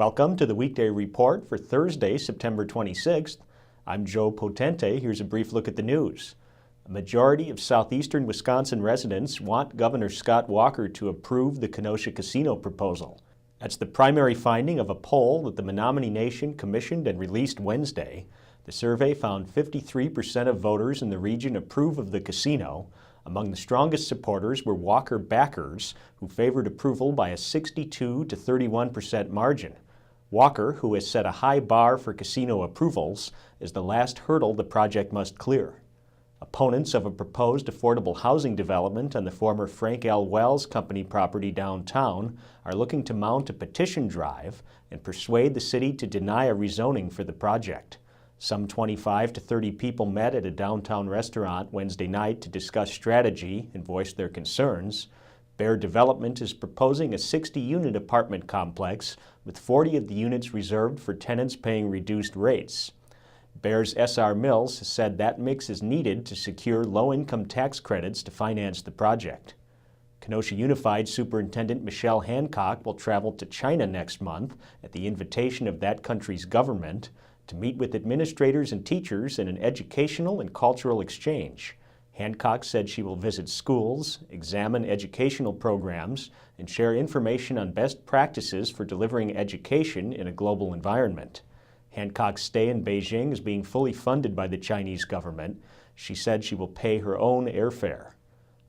Welcome to the Weekday Report for Thursday, September 26th. I'm Joe Potente. Here's a brief look at the news. A majority of southeastern Wisconsin residents want Governor Scott Walker to approve the Kenosha casino proposal. That's the primary finding of a poll that the Menominee Nation commissioned and released Wednesday. The survey found 53% of voters in the region approve of the casino. Among the strongest supporters were Walker backers, who favored approval by a 62 to 31% margin. Walker, who has set a high bar for casino approvals, is the last hurdle the project must clear. Opponents of a proposed affordable housing development on the former Frank L. Wells Company property downtown are looking to mount a petition drive and persuade the city to deny a rezoning for the project. Some 25 to 30 people met at a downtown restaurant Wednesday night to discuss strategy and voice their concerns. Bear Development is proposing a 60-unit apartment complex with 40 of the units reserved for tenants paying reduced rates. Bear's S.R. Mills has said that mix is needed to secure low-income tax credits to finance the project. Kenosha Unified Superintendent Michelle Hancock will travel to China next month at the invitation of that country's government to meet with administrators and teachers in an educational and cultural exchange. Hancock said she will visit schools, examine educational programs, and share information on best practices for delivering education in a global environment. Hancock's stay in Beijing is being fully funded by the Chinese government. She said she will pay her own airfare.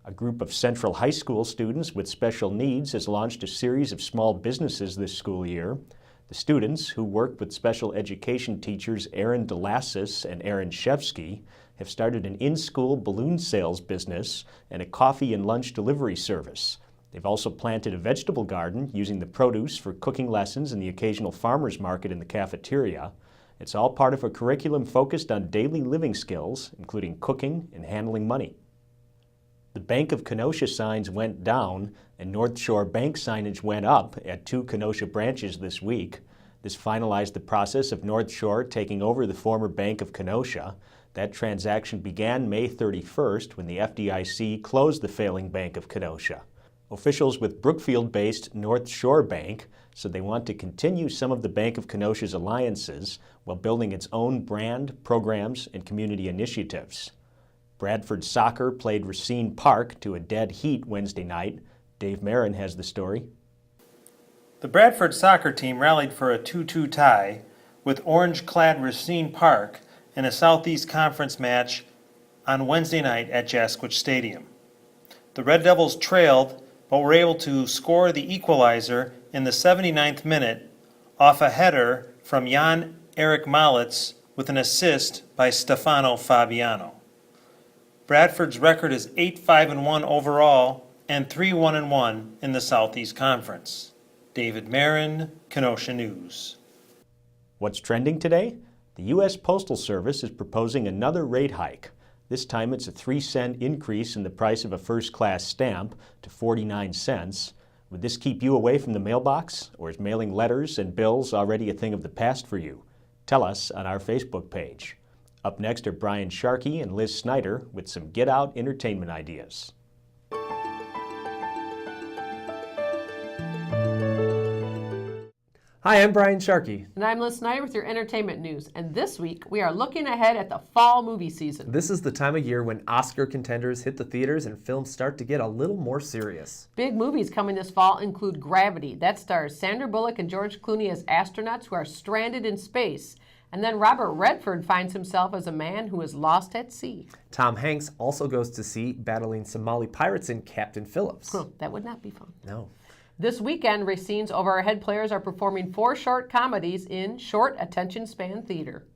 A group of Central High School students with special needs has launched a series of small businesses this school year. The students, who work with special education teachers Aaron DeLassis and Aaron Shevsky, have started an in-school balloon sales business and a coffee and lunch delivery service. They've also planted a vegetable garden using the produce for cooking lessons and the occasional farmer's market in the cafeteria. It's all part of a curriculum focused on daily living skills, including cooking and handling money. The Bank of Kenosha signs went down and North Shore Bank signage went up at 2 Kenosha branches this week. This finalized the process of North Shore taking over the former Bank of Kenosha. That transaction began May 31st when the FDIC closed the failing Bank of Kenosha. Officials with Brookfield-based North Shore Bank said they want to continue some of the Bank of Kenosha's alliances while building its own brand, programs, and community initiatives. Bradford Soccer played Racine Park to a dead heat Wednesday night. Dave Marin has the story. The Bradford soccer team rallied for a 2-2 tie with orange-clad Racine Park in a Southeast Conference match on Wednesday night at Jasquith Stadium. The Red Devils trailed, but were able to score the equalizer in the 79th minute off a header from Jan-Erik Malitz with an assist by Stefano Fabiano. Bradford's record is 8-5-1 overall and 3-1-1 in the Southeast Conference. David Marin, Kenosha News. What's trending today? The U.S. Postal Service is proposing another rate hike. This time it's a 3-cent increase in the price of a first-class stamp to 49 cents. Would this keep you away from the mailbox, or is mailing letters and bills already a thing of the past for you? Tell us on our Facebook page. Up next are Brian Sharkey and Liz Snyder with some get-out entertainment ideas. Hi, I'm Brian Sharkey. And I'm Liz Snyder with your entertainment news. And this week, we are looking ahead at the fall movie season. This is the time of year when Oscar contenders hit the theaters and films start to get a little more serious. Big movies coming this fall include Gravity. That stars Sandra Bullock and George Clooney as astronauts who are stranded in space. And then Robert Redford finds himself as a man who is lost at sea. Tom Hanks also goes to sea battling Somali pirates in Captain Phillips. That would not be fun. No. This weekend, Racine's Over Our Head players are performing 4 short comedies in short attention span theater.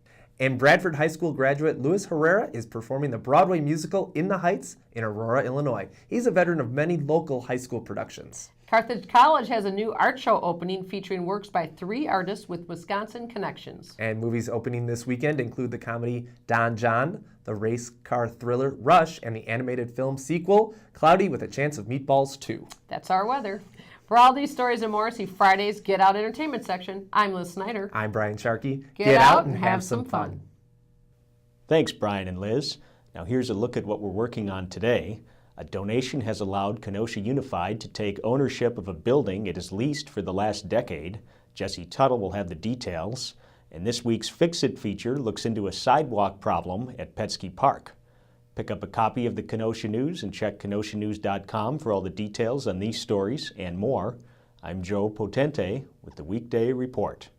And Bradford High School graduate Luis Herrera is performing the Broadway musical In the Heights in Aurora, Illinois. He's a veteran of many local high school productions. Carthage College has a new art show opening featuring works by 3 artists with Wisconsin connections. And movies opening this weekend include the comedy Don John, the race car thriller Rush, and the animated film sequel Cloudy with a Chance of Meatballs 2. That's our weather. For all these stories and more, see Friday's Get Out Entertainment section. I'm Liz Snyder. I'm Brian Sharkey. Get out and have some fun. Thanks, Brian and Liz. Now here's a look at what we're working on today. A donation has allowed Kenosha Unified to take ownership of a building it has leased for the last decade. Jesse Tuttle will have the details. And this week's Fix It feature looks into a sidewalk problem at Petsky Park. Pick up a copy of the Kenosha News and check kenoshanews.com for all the details on these stories and more. I'm Joe Potente with the Weekday Report.